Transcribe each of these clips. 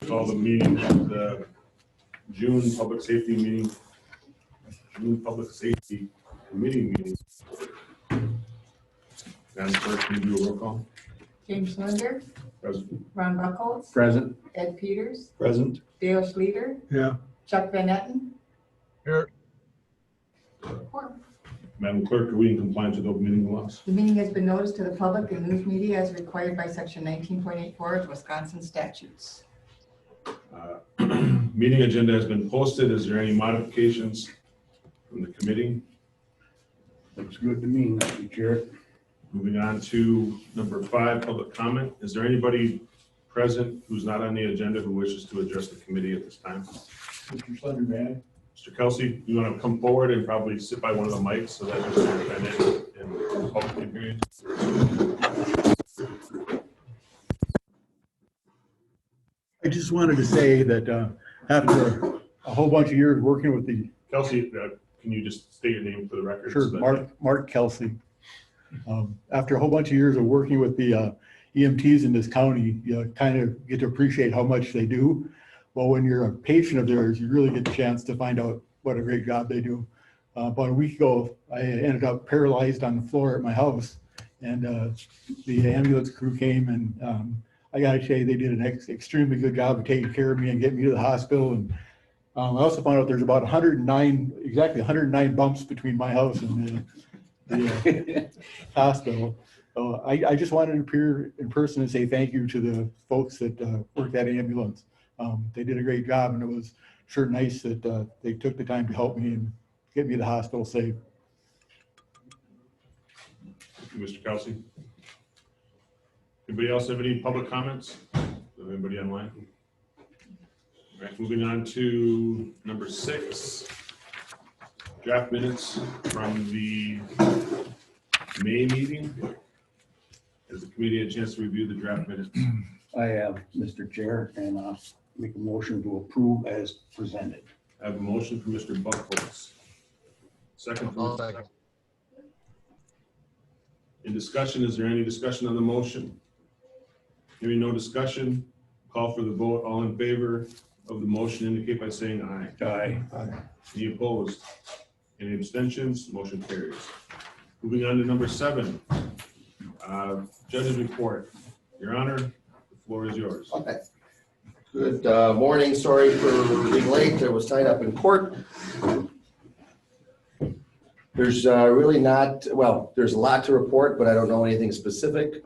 Call the meeting of the June Public Safety meeting, June Public Safety Committee meeting. Madam Clerk, can you do a roll call? James Linder. Present. Ron Buckholz. Present. Ed Peters. Present. Dale Schlueter. Yeah. Chuck Van Etten. Here. Madam Clerk, are we in compliance with open meeting laws? The meeting has been noticed to the public and news media as required by section 19.84 of Wisconsin statutes. Meeting agenda has been posted. Is there any modifications from the committee? Looks good to me, Mr. Chair. Moving on to number 5, public comment. Is there anybody present who's not on the agenda who wishes to address the committee at this time? Mr. Slenderman. Mr. Kelsey, you want to come forward and probably sit by one of the mics so that Mr. Bennett and the public can hear you? I just wanted to say that after a whole bunch of years working with the Kelsey, can you just state your name for the record? sure, Mark Kelsey. After a whole bunch of years of working with the EMTs in this county, you kind of get to appreciate how much they do. Well, when you're a patient of theirs, you really get the chance to find out what a great job they do. About a week ago, I ended up paralyzed on the floor at my house, and the ambulance crew came, and I got to say they did an extremely good job of taking care of me and getting me to the hospital. And I also found out there's about 109 bumps between my house and the hospital. So I just wanted to appear in person and say thank you to the folks that worked that ambulance. They did a great job, and it was sure nice that they took the time to help me and get me to the hospital safe. Thank you, Mr. Kelsey. Anybody else have any public comments? Anybody online? All right, moving on to number 6, draft minutes from the May meeting. Has the committee had a chance to review the draft minutes? I have, Mr. Chair, and make a motion to approve as presented. I have a motion from Mr. Buckholz. Second from Second. In discussion, is there any discussion on the motion? Hearing no discussion, call for the vote. All in favor of the motion indicate by saying aye. Aye. Any opposed? Any abstentions? Motion carries. Moving on to number 7, judge's report. Your Honor, the floor is yours. Okay. Good morning. Sorry for being late. I was tied up in court. There's really not, well, there's a lot to report, but I don't know anything specific.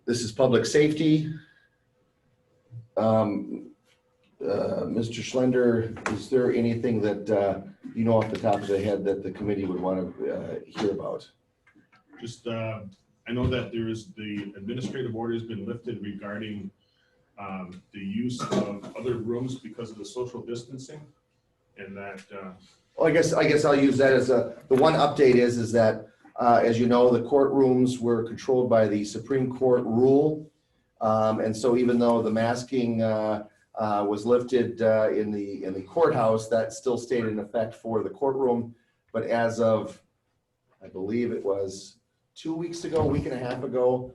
This is public safety. Mr. Schlender, is there anything that you know off the top of the head that the committee would want to hear about? Just, I know that there is the administrative order has been lifted regarding the use of other rooms because of the social distancing, and that. Well, I guess I'll use that as the one update is that as you know, the courtrooms were controlled by the Supreme Court rule, and so even though the masking was lifted in the courthouse, that still stayed in effect for the courtroom. But as of, I believe it was 2 weeks ago, a week and a half ago,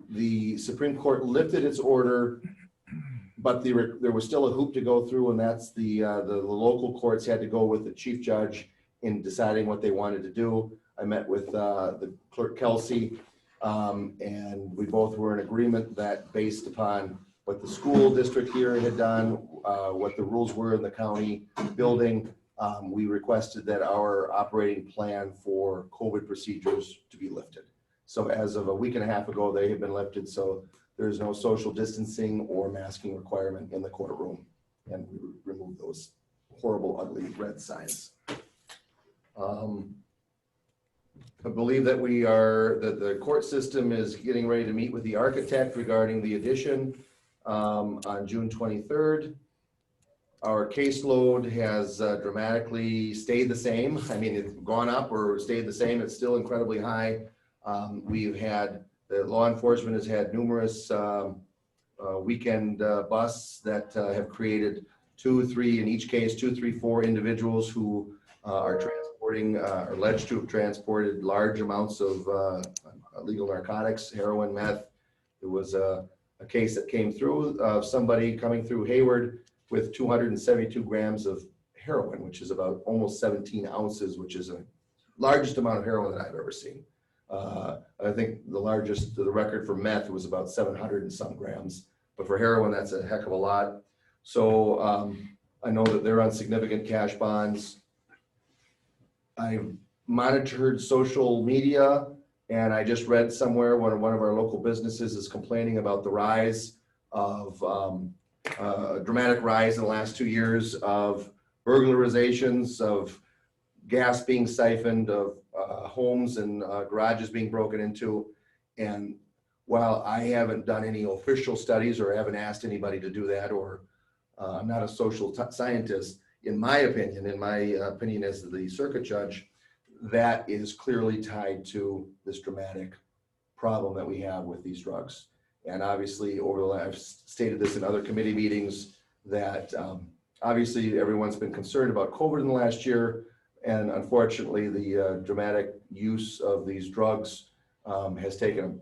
the Supreme Court lifted its order, but there was still a hoop to go through, and that's the local courts had to go with the chief judge in deciding what they wanted to do. I met with the clerk Kelsey, and we both were in agreement that based upon what the school district here had done, what the rules were in the county building, we requested that our operating plan for COVID procedures to be lifted. So as of a week and a half ago, they have been lifted. So there's no social distancing or masking requirement in the courtroom. And we removed those horrible, ugly red signs. I believe that the court system is getting ready to meet with the architect regarding the addition on June 23rd. Our caseload has dramatically stayed the same. I mean, it's gone up or stayed the same. It's still incredibly high. We've had, the law enforcement has had numerous weekend busts that have created 2, 3, in each case, 2, 3, 4 individuals who are transporting, are alleged to have transported large amounts of illegal narcotics, heroin, meth. There was a a case that came through of somebody coming through Hayward with 272 grams of heroin, which is about almost 17 ounces, which is the largest amount of heroin that I've ever seen. I think the record for meth was about 700 and some grams, but for heroin, that's a heck of a lot. So I know that they're on significant cash bonds. I've monitored social media, and I just read somewhere when one of our local businesses is complaining about the rise of dramatic rise in the last 2 years of burglarizations, of gas being siphoned, of homes and garages being broken into. And while I haven't done any official studies or haven't asked anybody to do that, or I'm not a social scientist, in my opinion as the circuit judge, that is clearly tied to this dramatic problem that we have with these drugs. And obviously I've stated this in other committee meetings that obviously everyone's been concerned about COVID in the last year. And unfortunately, the dramatic use of these drugs has taken,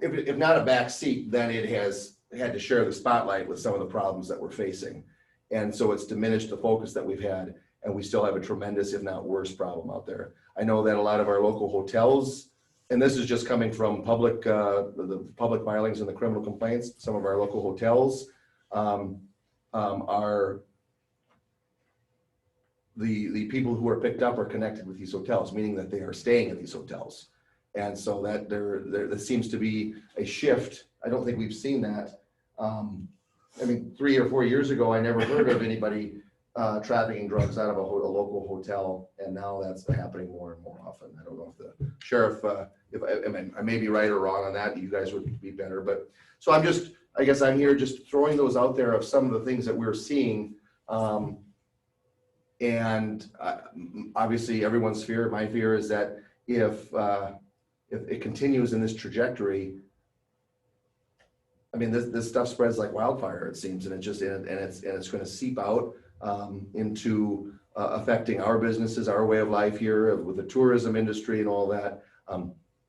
if not a back seat, then it has had to share the spotlight with some of the problems that we're facing. And so it's diminished the focus that we've had, and we still have a tremendous, if not worse, problem out there. I know that a lot of our local hotels, and this is just coming from public, the public filings and the criminal complaints, some of our local hotels are the people who are picked up are connected with these hotels, meaning that they are staying in these hotels. And so that there seems to be a shift. I don't think we've seen that. I mean, 3 or 4 years ago, I never heard of anybody trafficking drugs out of a local hotel, and now that's happening more and more often. I don't know if the sheriff, I may be right or wrong on that. You guys would be better, but so I guess I'm here just throwing those out there of some of the things that we're seeing. And obviously everyone's fear, my fear is that if it continues in this trajectory, I mean, this stuff spreads like wildfire, it seems, and it's going to seep out into affecting our businesses, our way of life here with the tourism industry and all that.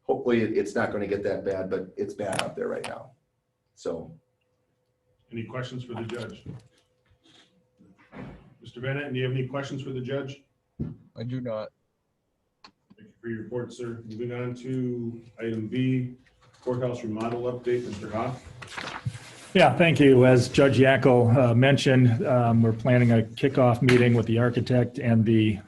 Hopefully it's not going to get that bad, but it's bad out there right now. So. Any questions for the judge? Mr. Bennett, do you have any questions for the judge? I do not. Thank you for your report, sir. Moving on to item B, courthouse remodel update, Mr. Hoff. Yeah, thank you. As Judge Yackel mentioned, we're planning a kickoff meeting with the architect and the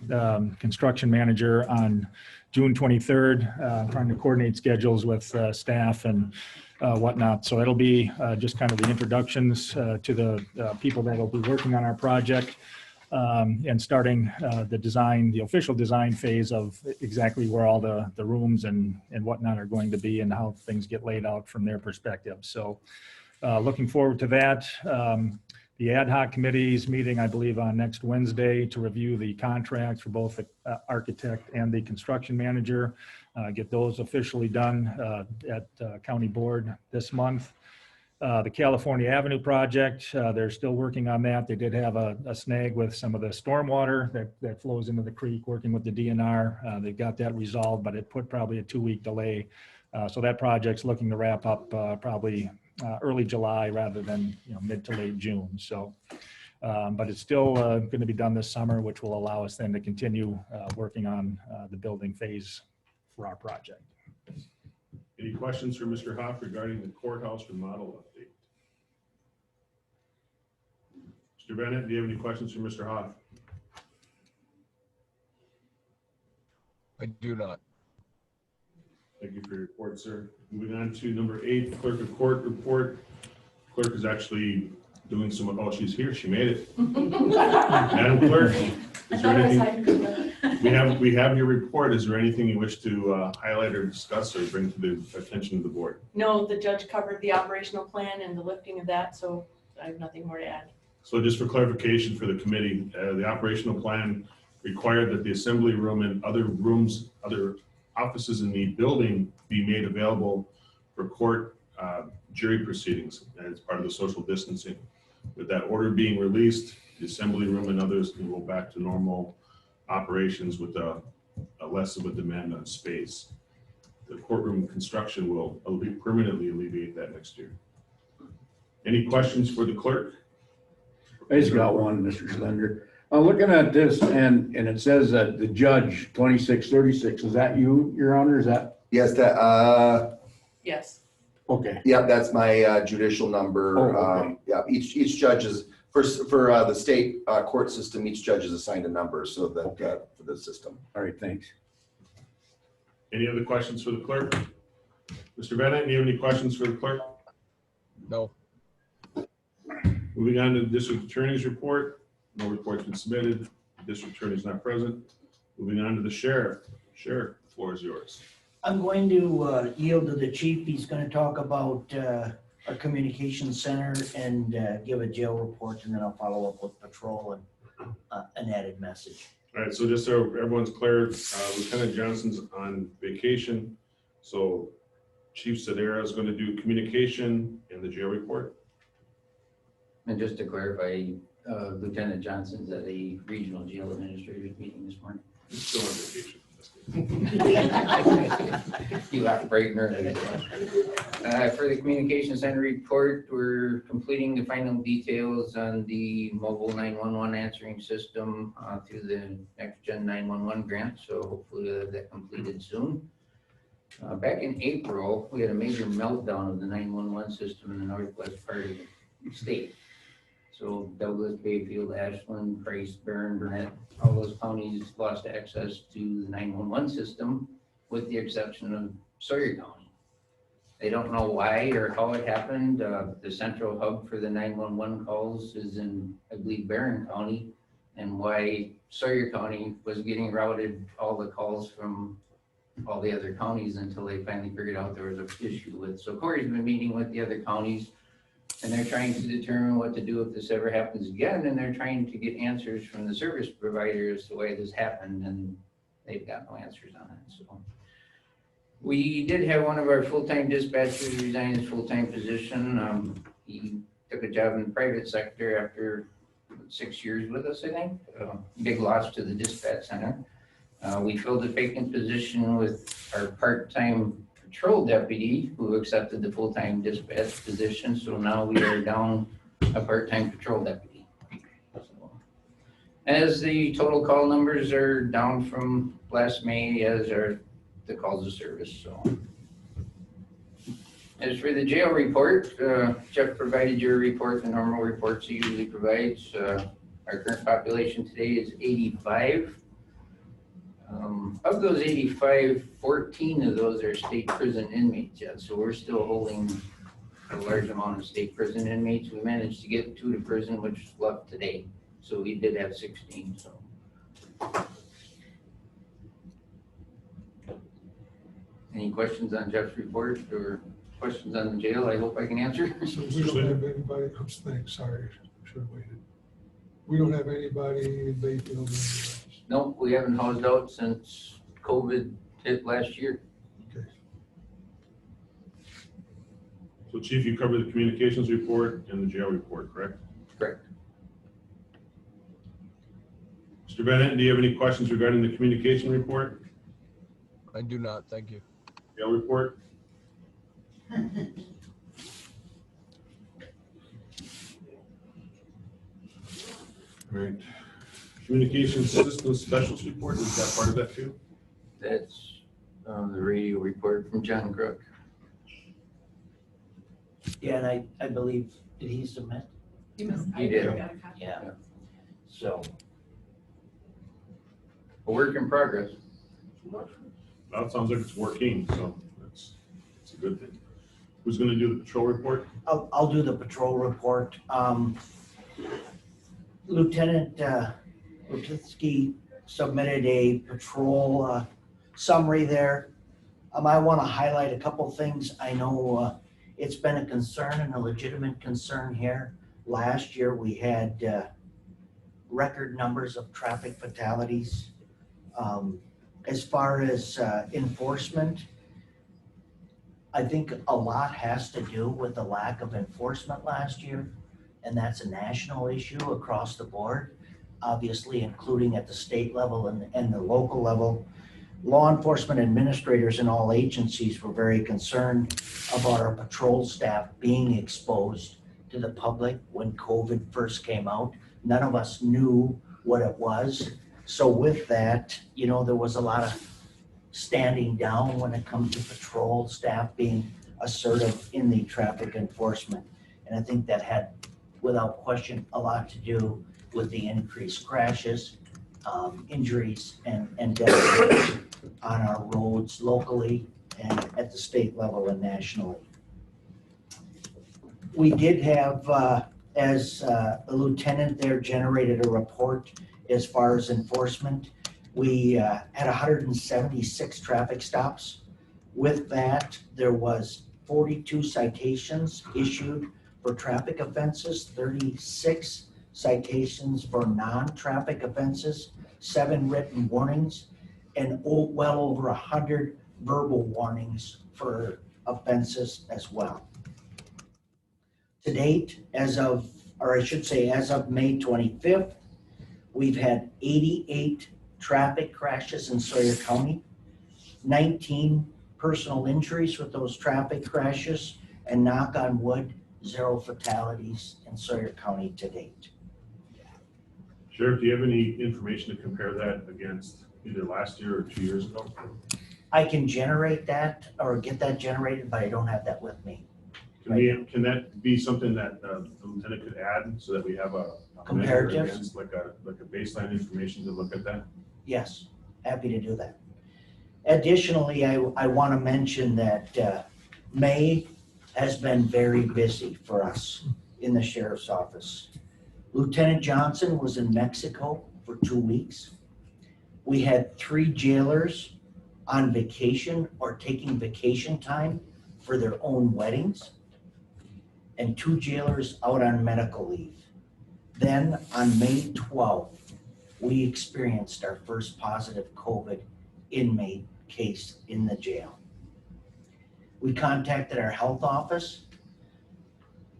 construction manager on June 23rd, trying to coordinate schedules with staff and whatnot. So it'll be just kind of the introductions to the people that will be working on our project and starting the official design phase of exactly where all the rooms and whatnot are going to be and how things get laid out from their perspective. So looking forward to that. The ad hoc committee's meeting, I believe, on next Wednesday to review the contracts for both the architect and the construction manager, get those officially done at county board this month. The California Avenue project, they're still working on that. They did have a snag with some of the stormwater that flows into the creek, working with the DNR. They've got that resolved, but it put probably a 2-week delay. So that project's looking to wrap up probably early July rather than mid to late June. So, but it's still going to be done this summer, which will allow us then to continue working on the building phase for our project. Any questions for Mr. Hoff regarding the courthouse remodel update? Mr. Bennett, do you have any questions for Mr. Hoff? I do not. Thank you for your report, sir. Moving on to number 8, clerk of court report. Clerk is actually doing some, oh, she's here, she made it. Madam Clerk, is there anything, we have your report. Is there anything you wish to highlight or discuss or bring to the attention of the board? No, the judge covered the operational plan and the lifting of that, so I have nothing more to add. So just for clarification for the committee, the operational plan required that the assembly room and other rooms, other offices in the building be made available for court jury proceedings as part of the social distancing. With that order being released, the assembly room and others can go back to normal operations with a less of a demand on space. the courtroom construction will permanently alleviate that next year. Any questions for the clerk? I just got one, Mr. Slender. I'm looking at this and it says that the judge, 2636, is that you, Your Honor? Is that, Yes, Yes. okay, yeah, that's my judicial number. Oh, okay. Yeah, each judge is, for the state court system, each judge is assigned a number so that, Okay. for the system. all right, thanks. Any other questions for the clerk? Mr. Bennett, do you have any questions for the clerk? No. Moving on to the district attorney's report. No report's been submitted. District attorney's not present. Moving on to the sheriff. Sheriff, the floor is yours. I'm going to yield to the chief. He's going to talk about our communication center and give a jail report, and then I'll follow up with patrol and an added message. All right, so just so everyone's clear, Lieutenant Johnson's on vacation. So Chief Sedera is going to do communication and the jail report. And just to clarify, Lieutenant Johnson's at a regional jail administrators meeting this morning. He's still on vacation. You left bright and early. For the communication center report, we're completing the final details on the mobile 911 answering system through the Next Gen 911 grant. So hopefully we'll have that completed soon. Back in April, we had a major meltdown of the 911 system in the northwest part of the state. So Douglas, Bayfield, Ashland, Price, Barron, Burnett, all those counties lost access to the 911 system with the exception of Sawyer County. They don't know why or how it happened. The central hub for the 911 calls is in, I believe, Barron County, and why Sawyer County was getting routed all the calls from all the other counties until they finally figured out there was an issue with. So Corey's been meeting with the other counties, and they're trying to determine what to do if this ever happens again, and they're trying to get answers from the service providers as to why this happened, and they've got no answers on it. So we did have one of our full-time dispatchers resign his full-time position. He took a job in the private sector after 6 years with us, I think. Big loss to the dispatch center. We filled a vacant position with our part-time patrol deputy who accepted the full-time dispatch position. So now we are down a part-time patrol deputy. So, as the total call numbers are down from last May, as are the calls of service. So as for the jail report, Jeff provided your report, the normal reports he usually provides. Our current population today is 85. Of those 85, 14 of those are state prison inmates yet. So we're still holding a large amount of state prison inmates. We managed to get 2 to prison, which left today. So we did have 16. So. Any questions on Jeff's report or questions on the jail? I hope I can answer. So we don't have anybody, I'm sorry, should have waited. We don't have anybody in Bayfield. No, we haven't housed out since COVID hit last year. Okay. So Chief, you covered the communications report and the jail report, correct? Correct. Mr. Bennett, do you have any questions regarding the communication report? I do not, thank you. Jail report? All right. Communication systems specialist report, is that part of that too? That's the radio report from John Crook. Yeah, and I believe, did he submit? He did. Yeah. So. A work in progress. Well, it sounds like it's working, so that's a good thing. Who's going to do the patrol report? I'll do the patrol report. Lieutenant Lutitsky submitted a patrol summary there. I want to highlight a couple things. I know it's been a concern and a legitimate concern here. Last year we had record numbers of traffic fatalities. As far as enforcement, I think a lot has to do with the lack of enforcement last year, and that's a national issue across the board, obviously including at the state level and the local level. Law enforcement administrators in all agencies were very concerned about our patrol staff being exposed to the public when COVID first came out. None of us knew what it was. So with that, you know, there was a lot of standing down when it comes to patrol staff being assertive in the traffic enforcement. And I think that had, without question, a lot to do with the increased crashes, injuries, and deaths on our roads locally and at the state level and nationally. We did have, as the lieutenant there generated a report as far as enforcement. We had 176 traffic stops. With that, there was 42 citations issued for traffic offenses, 36 citations for non-traffic offenses, 7 written warnings, and well over 100 verbal warnings for offenses as well. To date, as of May 25th, we've had 88 traffic crashes in Sawyer County, 19 personal injuries with those traffic crashes, and knock on wood, 0 fatalities in Sawyer County to date. Sheriff, do you have any information to compare that against either last year or 2 years ago? I can generate that or get that generated, but I don't have that with me. Can that be something that the lieutenant could add so that we have a measure Comparatives? against, like a baseline information to look at that? Yes, happy to do that. Additionally, I want to mention that May has been very busy for us in the sheriff's office. Lieutenant Johnson was in Mexico for 2 weeks. We had 3 jailers on vacation or taking vacation time for their own weddings, and 2 jailers out on medical leave. Then on May 12th, we experienced our first positive COVID inmate case in the jail. We contacted our health office.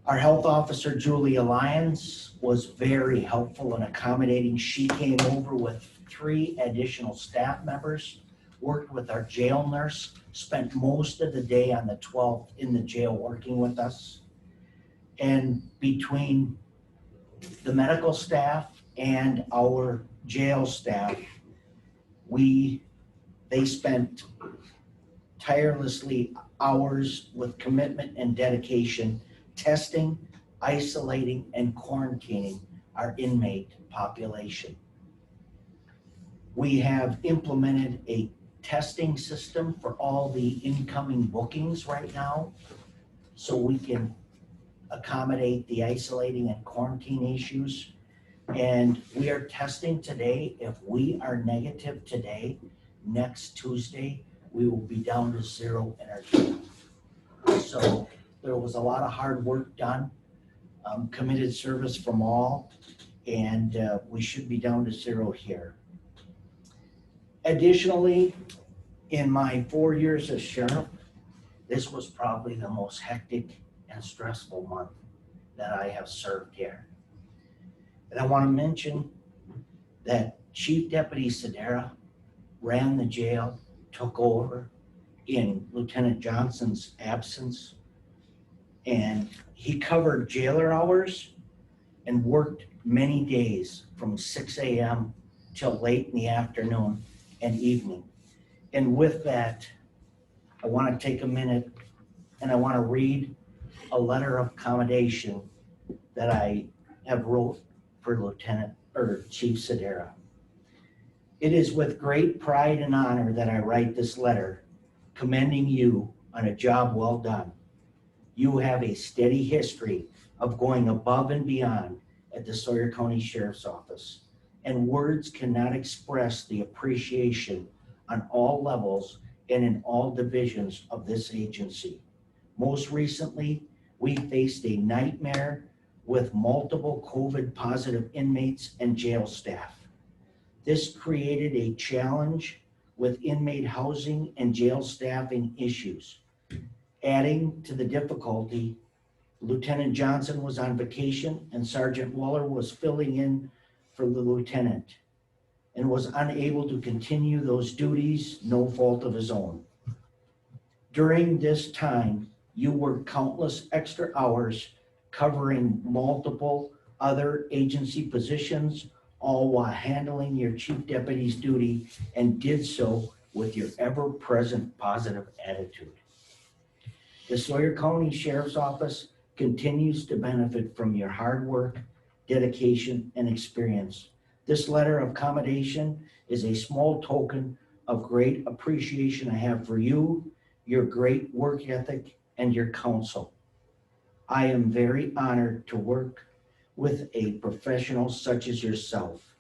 Our health officer, Julia Lyons, was very helpful and accommodating. She came over with 3 additional staff members, worked with our jail nurse, spent most of the day on the 12th in the jail working with us. And between the medical staff and our jail staff, they spent tirelessly hours with commitment and dedication, testing, isolating, and quarantining our inmate population. We have implemented a testing system for all the incoming bookings right now, so we can accommodate the isolating and quarantine issues. And we are testing today. If we are negative today, next Tuesday, we will be down to 0 in our jail. So there was a lot of hard work done, committed service from all, and we should be down to 0 here. Additionally, in my 4 years as sheriff, this was probably the most hectic and stressful month that I have served here. And I want to mention that Chief Deputy Sedera ran the jail, took over in Lieutenant Johnson's absence, and he covered jailer hours and worked many days from 6 a.m. till late in the afternoon and evening. And with that, I want to take a minute and I want to read a letter of commendation that I have wrote for Chief Sedera. It is with great pride and honor that I write this letter commending you on a job well done. You have a steady history of going above and beyond at the Sawyer County Sheriff's Office, and words cannot express the appreciation on all levels and in all divisions of this agency. Most recently, we faced a nightmare with multiple COVID positive inmates and jail staff. This created a challenge with inmate housing and jail staffing issues. Adding to the difficulty, Lieutenant Johnson was on vacation and Sergeant Waller was filling in for the lieutenant. and was unable to continue those duties, no fault of his own. During this time, you worked countless extra hours covering multiple other agency positions, all while handling your chief deputy's duty, and did so with your ever-present positive attitude. The Sawyer County Sheriff's Office continues to benefit from your hard work, dedication, and experience. This letter of commendation is a small token of great appreciation I have for you, your great work ethic, and your counsel. I am very honored to work with a professional such as yourself.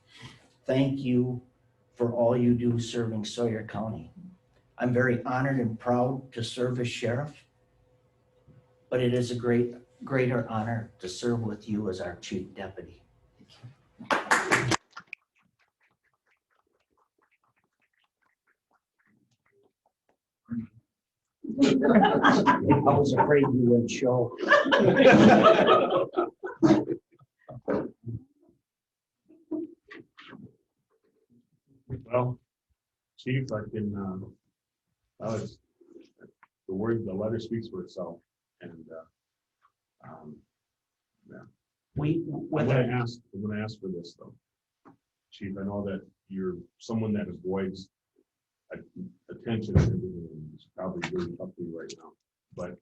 Thank you for all you do serving Sawyer County. I'm very honored and proud to serve as sheriff, but it is a greater honor to serve with you as our chief deputy. I was afraid you wouldn't show. Well, Chief, I can, the letter speaks for itself, and, yeah. I'm gonna ask for this, though. Chief, I know that you're someone that avoids attention and everything, is probably really tough for you right now, but,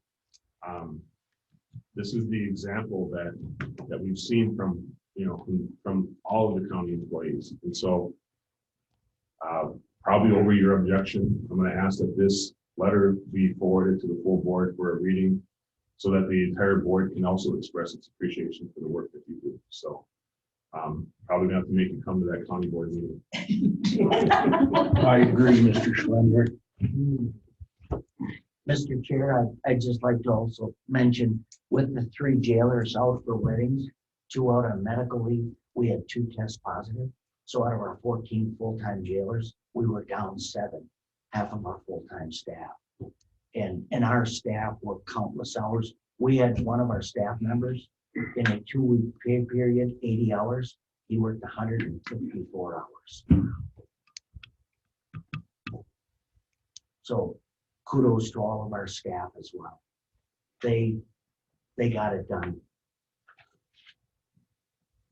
this is the example that we've seen from, from all of the county employees, and so, probably over your objection, I'm going to ask that this letter be forwarded to the full board for a reading so that the entire board can also express its appreciation for the work that you do. So probably going to have to make you come to that county board meeting. I agree, Mr. Schlender. Mr. Chair, I'd just like to also mention with the 3 jailers out for weddings, 2 out on medical leave, we had 2 tests positive. So out of our 14 full-time jailers, we were down 7, half of our full-time staff. And our staff worked countless hours. We had one of our staff members in a 2-week pay period, 80 hours. He worked 154 hours. So kudos to all of our staff as well. They got it done.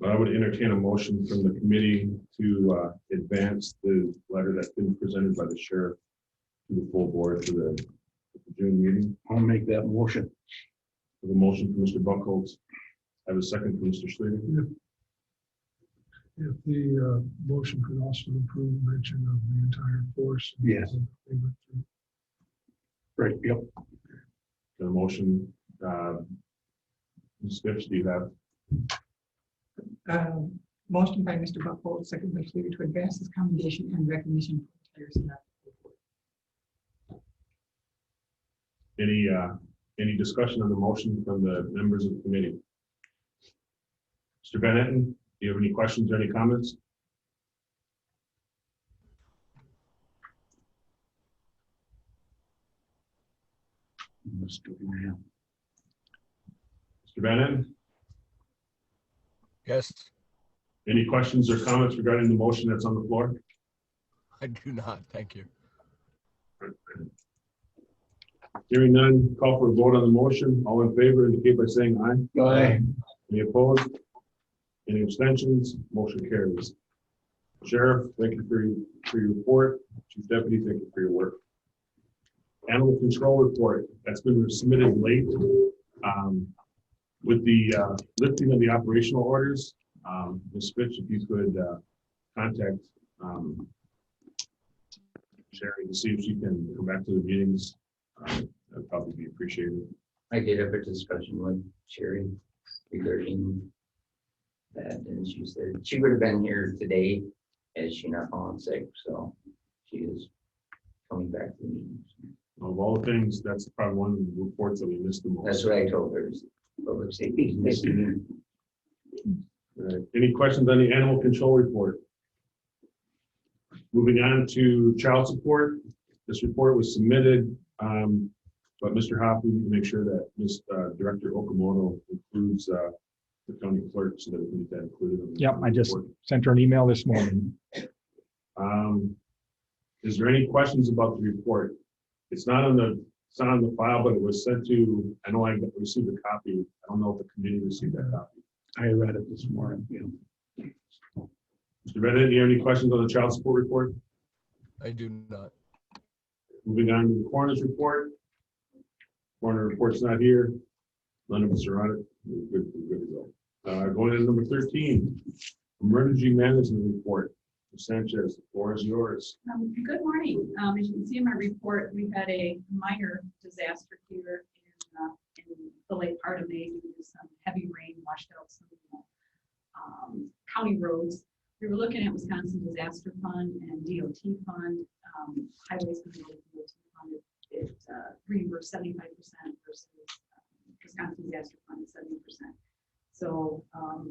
I would entertain a motion from the committee to advance the letter that's been presented by the sheriff to the full board for the June meeting. I'll make that motion. I have a motion from Mr. Buckholz. I have a second from Mr. Schluter. If the motion could also include mention of the entire force. Yes. Right, yep. The motion, Ms. Phipps, do you have? Motion by Mr. Buckhold, second by Schluter, to advance this commendation and recognition for entire staff. Any discussion on the motion from the members of the committee? Mr. Benetton, do you have any questions or any comments? Mr. Benetton, Yes, any questions or comments regarding the motion that's on the floor? I do not. Thank you. Hearing none, call for a vote on the motion. All in favor indicate by saying aye. Aye. Any opposed? Any abstentions? Motion carries. Sheriff, thank you for your report. Chief Deputy, thank you for your work. Animal control report, that's been submitted late. With the lifting of the operational orders, Ms. Fitch, if you could contact Sherry to see if she can come back to the meetings, that'd probably be appreciated. I did have a discussion with Sherry regarding that, and she said she would have been here today, as she not fallen sick, so she is coming back to the meetings. Of all things, that's probably one of the reports that we missed the most. That's what I told her. Is public safety. Any questions on the animal control report? Moving on to child support. This report was submitted, but Mr. Hoff, we need to make sure that Director Okamoto includes the county clerk so that we can get that included. Yep, I just sent her an email this morning. Is there any questions about the report? It's not on the file, but it was sent to, I know I received a copy. I don't know if the committee received that copy. I read it this morning, Mr. Bennett, do you have any questions on the child support report? I do not. Moving on to the coroner's report. Coroner report's not here. None of us are on it. We're good to go. Going to number 13, emergency management report. Ms. Sanchez, the floor is yours. Good morning. As you can see in my report, we had a minor disaster here in the late part of May due to some heavy rain washed out some county roads. We were looking at Wisconsin Disaster Fund and DOT Fund. Highways and DOT Fund, it reimbursed 75% versus Wisconsin Disaster Fund 70%. So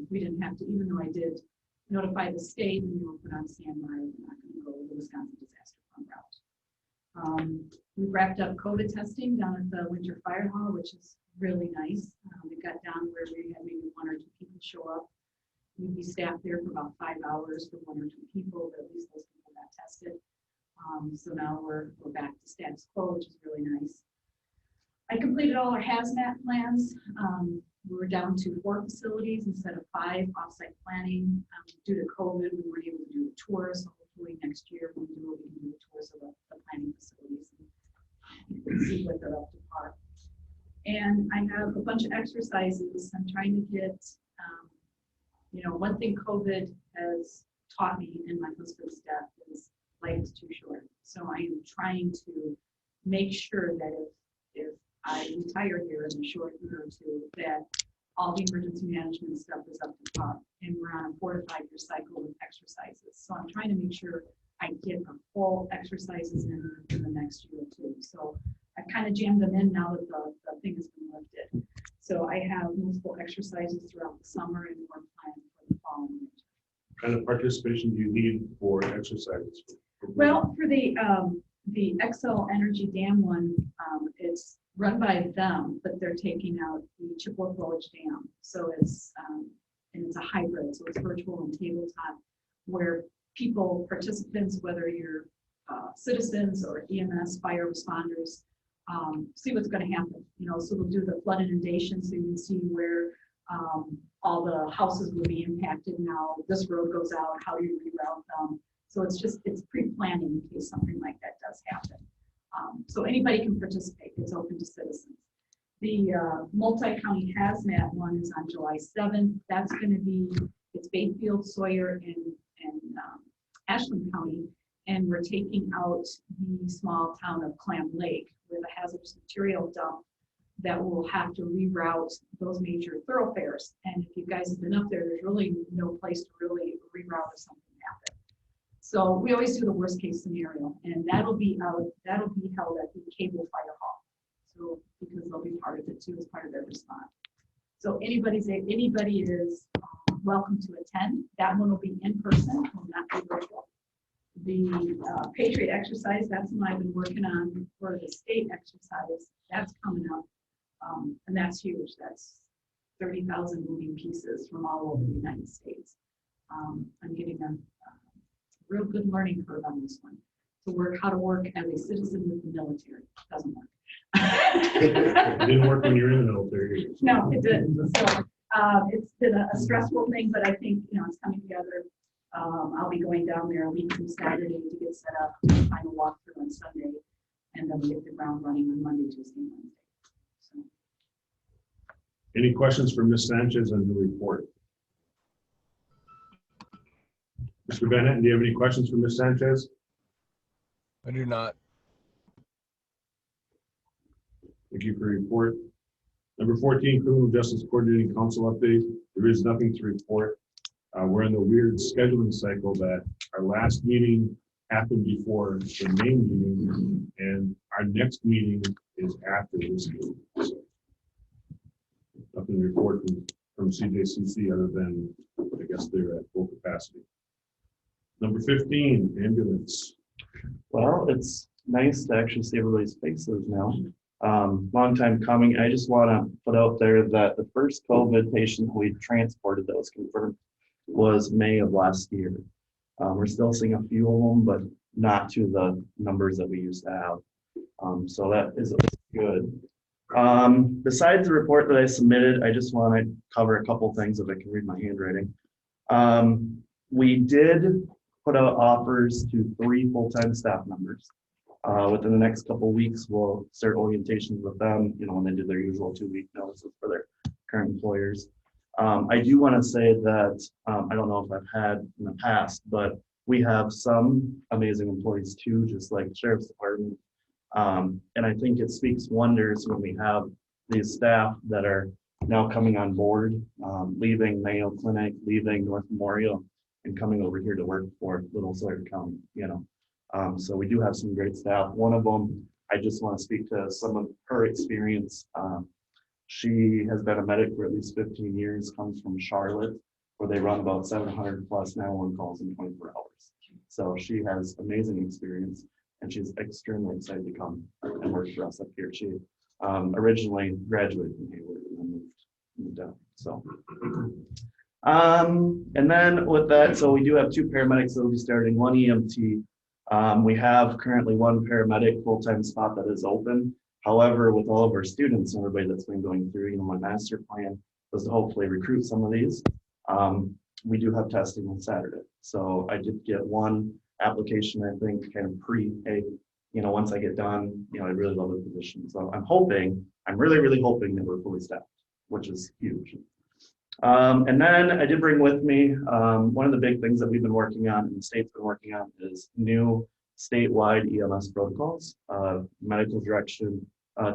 we didn't have to, even though I did notify the state and we were put on standby, we're not going to go the Wisconsin Disaster Fund route. We wrapped up COVID testing down at the Winter Fire Hall, which is really nice. It got down where we had maybe 1 or 2 people show up. We'd be staffed there for about 5 hours for 1 or 2 people, but at least those people got tested. So now we're back to status quo, which is really nice. I completed all our hazmat plans. We were down to 4 facilities instead of 5 offsite planning. Due to COVID, we weren't able to do a tour, so hopefully next year when we do it, we can do tours of the planning facilities and see what they're up to par. And I have a bunch of exercises. I'm trying to get, one thing COVID has taught me in my husband's death is life is too short. So I am trying to make sure that if I retire here in a short year or 2, that all the emergency management stuff is up to par, and we're on a 4 to 5 year cycle of exercises. So I'm trying to make sure I get the full exercises in the next year or 2. So I've kind of jammed them in now that the thing has been lifted. So I have multiple exercises throughout the summer and more planned for the fall and winter. What kind of participation do you need for exercises? Well, for the XL Energy Dam one, it's run by them, but they're taking out the Chippewa Village Dam. So it's and it's a hybrid, so it's virtual and tabletop, where people, participants, whether you're citizens or EMS, fire responders, see what's going to happen. So we'll do the flood inundation, so you can see where all the houses will be impacted now. This road goes out, how do you reroute them? So it's pre-planning in case something like that does happen. So anybody can participate. It's open to citizens. The multi-county hazmat one is on July 7th. That's going to be, it's Bayfield, Sawyer, and Ashland County. And we're taking out the small town of Clam Lake with a hazardous material dump that will have to reroute those major thoroughfares. And if you guys have been up there, there's really no place to really reroute if something happens. So we always do the worst case scenario, and that'll be held at the Cable Fire Hall. So because they'll be part of it too as part of their response. So anybody is welcome to attend. That one will be in person, will not be virtual. The Patriot Exercise, that's one I've been working on for the state exercise. That's coming up, and that's huge. That's 30,000 moving pieces from all over the United States. I'm getting a real good learning curve on this one. How to work as a citizen with the military. Doesn't work. It didn't work when you were in the military. No, it didn't. So it's been a stressful thing, but I think it's coming together. I'll be going down there a week from Saturday to get set up, final walkthrough on Sunday, and then we get the ground running on Monday, Tuesday, Wednesday. So. Any questions for Ms. Sanchez on the report? Mr. Bennett, do you have any questions for Ms. Sanchez? I do not. Thank you for your report. Number 14, Criminal Justice Coordinating Council update. There is nothing to report. We're in the weird scheduling cycle that our last meeting happened before the main meeting, and our next meeting is after this meeting. So, nothing to report from CJCC other than, I guess, they're at full capacity. Number 15, ambulance. Well, it's nice to actually see everybody's faces now. Long time coming. I just want to put out there that the first COVID patient we transported that was confirmed was May of last year. We're still seeing a few of them, but not to the numbers that we used to have. So that is good. Besides the report that I submitted, I just want to cover a couple things if I can read my handwriting. We did put out offers to 3 full-time staff members. Within the next couple of weeks, we'll start orientations with them, when they do their usual 2-week notices for their current employers. I do want to say that, I don't know if I've had in the past, but we have some amazing employees too, just like the Sheriff's Department. And I think it speaks wonders when we have these staff that are now coming on board, leaving Mayo Clinic, leaving North Memorial, and coming over here to work for Little Sawyer County, So we do have some great staff. One of them, I just want to speak to some of her experience. She has been a medic for at least 15 years, comes from Charlotte, where they run about 700 plus 911 calls in 24 hours. So she has amazing experience, and she's extremely excited to come and work for us up here. She originally graduated from Hayward and then moved down. So, and then with that, so we do have 2 paramedics that will be starting, 1 EMT. We have currently 1 paramedic full-time spot that is open. However, with all of our students and everybody that's been going through, my master plan was to hopefully recruit some of these. We do have testing on Saturday. So I did get 1 application, I think, kind of hey, once I get done, I really love the position. So I'm really, really hoping that we're fully staffed, which is huge. And then I did bring with me, one of the big things that we've been working on and the state's been working on is new statewide EMS protocols, medical direction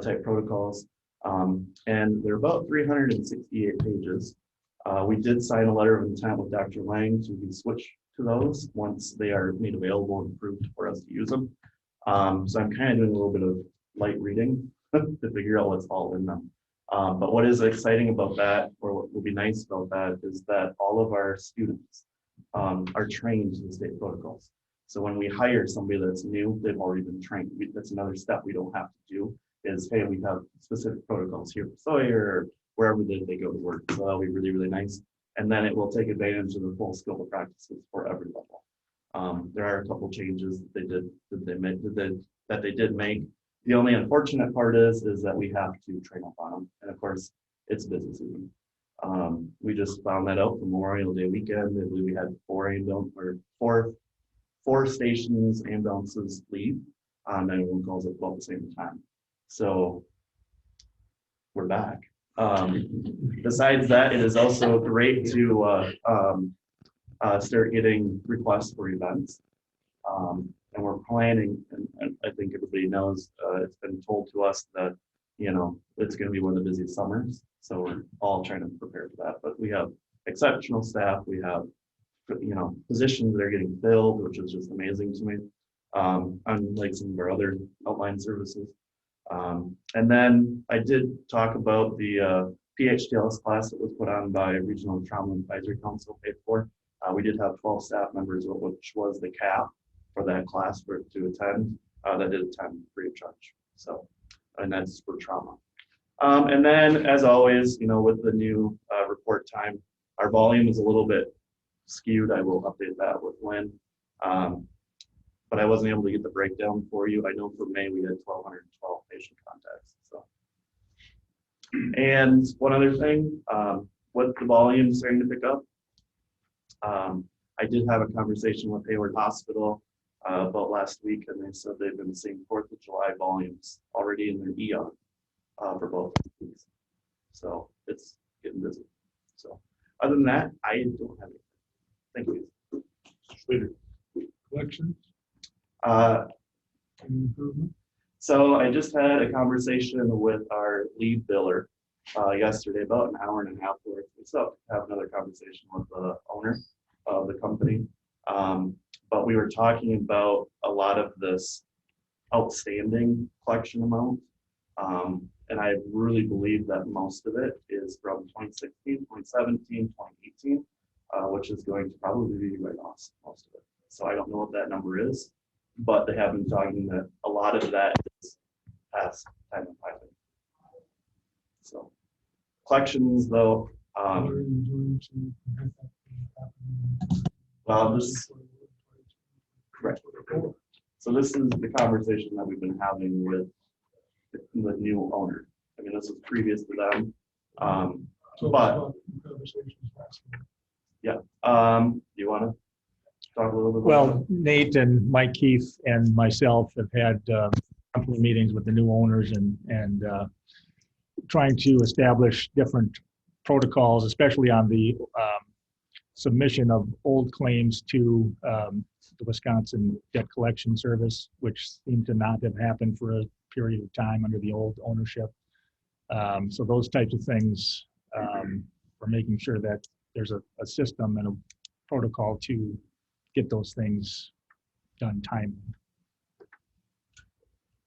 type protocols. And they're about 368 pages. We did sign a letter of intent with Dr. Lang to be switched to those once they are made available and approved for us to use them. So I'm kind of doing a little bit of light reading to figure out what's all in them. But what is exciting about that, or what will be nice about that, is that all of our students are trained in the state protocols. So when we hire somebody that's new, they've already been trained. That's another step we don't have to do is, hey, we have specific protocols here for Sawyer or wherever they go to work. So that'll be really, really nice. And then it will take advantage of the full scope of practices for every level. There are a couple changes that they did make. The only unfortunate part is that we have to train up on them. And of course, it's busy season. We just found that out for Memorial Day weekend. I believe we had 4 stations ambulances leave on 911 calls at about the same time. So we're back. Besides that, it is also great to start getting requests for events. And we're planning, and I think everybody knows, it's been told to us that, it's going to be one of the busiest summers. So we're all trying to prepare for that. But we have exceptional staff. We have, positions that are getting filled, which is just amazing to me, unlike some of our other outline services. And then I did talk about the PHTLS class that was put on by Regional Trauma Advisory Council, paid for. We did have 12 staff members, which was the cap for that class to attend. That did attend free of charge. So, and that's for trauma. And then, as always, with the new report time, our volume is a little bit skewed. I will update that with Lynn. But I wasn't able to get the breakdown for you. I know for May we had 1,212 patient contacts. So, and one other thing, with the volume starting to pick up, I did have a conversation with Hayward Hospital about last week, and they said they've been seeing 4th of July volumes already in their ER for both weeks. So it's getting busy. So other than that, I don't have anything. Thank you. Later. Collections, Uh, any improvement? So I just had a conversation with our lead biller yesterday, about an hour and a half worth. We still have another conversation with the owner of the company. But we were talking about a lot of this outstanding collection amount. And I really believe that most of it is from 2016, 2017, 2018, which is going to probably be right off most of it. So I don't know what that number is, but they have been talking that a lot of that is past time of pilot. So collections though, well, Right. So this is the conversation that we've been having with the new owner. I mean, this was previous to them. So But conversations last month. you want to talk a little bit? Well, Nate and Mike Keith and myself have had company meetings with the new owners and trying to establish different protocols, especially on the submission of old claims to the Wisconsin Debt Collection Service, which seemed to not have happened for a period of time under the old ownership. So those types of things, we're making sure that there's a system and a protocol to get those things done timely.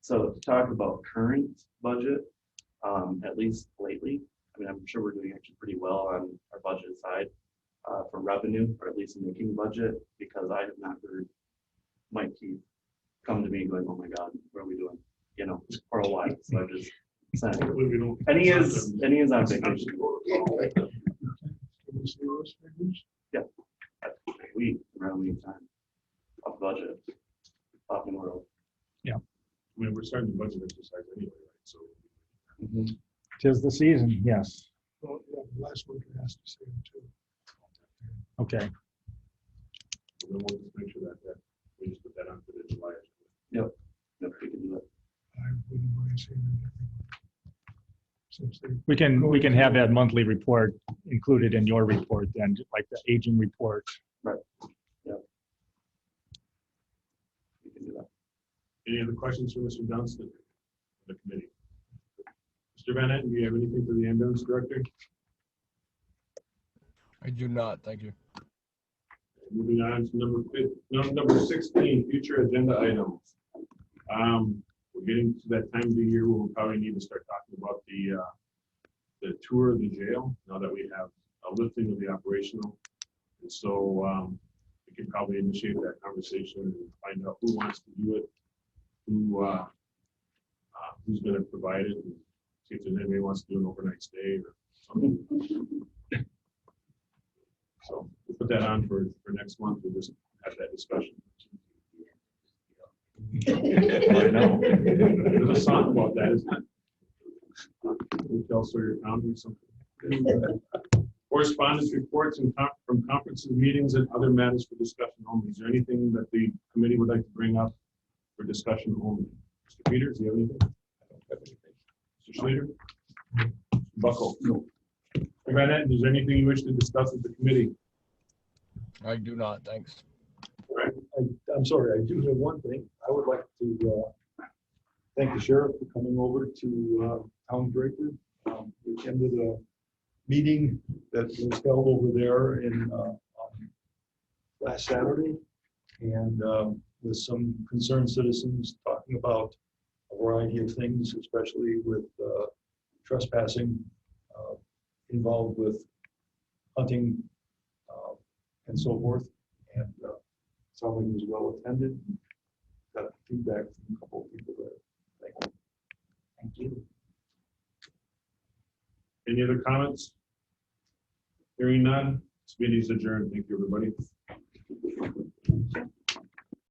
So to talk about current budget, at least lately, I mean, I'm sure we're doing actually pretty well on our budget side for revenue, or at least making budget, because I have not heard Mike Keith come to me going, "Oh my God, what are we doing?" You know, for a while. So I just saying. And he is on vacation. Can we see those figures? We around the time of budget up in the world. I mean, we're starting the budget exercise anyway, right? So. Tis the season, yes. Well, yeah, last week I asked to see them too. Okay. We'll just make sure that we just put that on for the July. Yep, we can do that. I wouldn't mind seeing them every month. Since they We can have that monthly report included in your report then, like the aging report. Right. Yep. We can do that. Any other questions for Mr. Dunstan, the committee? Mr. Bennett, do you have anything for the ambulance director? I do not, thank you. Moving on to number 16, future agenda items. We're getting to that time of the year where we'll probably need to start talking about the tour of the jail, now that we have a lifting of the operational. And so we can probably initiate that conversation and find out who wants to do it, who's going to provide it, and see if there's anybody who wants to do an overnight stay or something. So we'll put that on for next month. We'll just have that discussion. I know. There's a song about that, isn't it? We'll tell Sawyer County or something. Correspondence reports and from conferences, meetings, and other matters for discussion only. Is there anything that the committee would like to bring up for discussion only? Mr. Peters, do you have anything? I don't have anything. Mr. Schlater? Buckle? No. Mr. Bennett, is there anything you wish to discuss with the committee? I do not, thanks. I'm sorry, I do have one thing. I would like to thank the sheriff for coming over to Town Draper. We attended a meeting that was held over there in last Saturday, and with some concerned citizens talking about a variety of things, especially with trespassing involved with hunting and so forth. And sounded like it was well attended. Got feedback from a couple of people there. Thank you. Thank you. Any other comments? Hearing none, this meeting is adjourned. Thank you, everybody.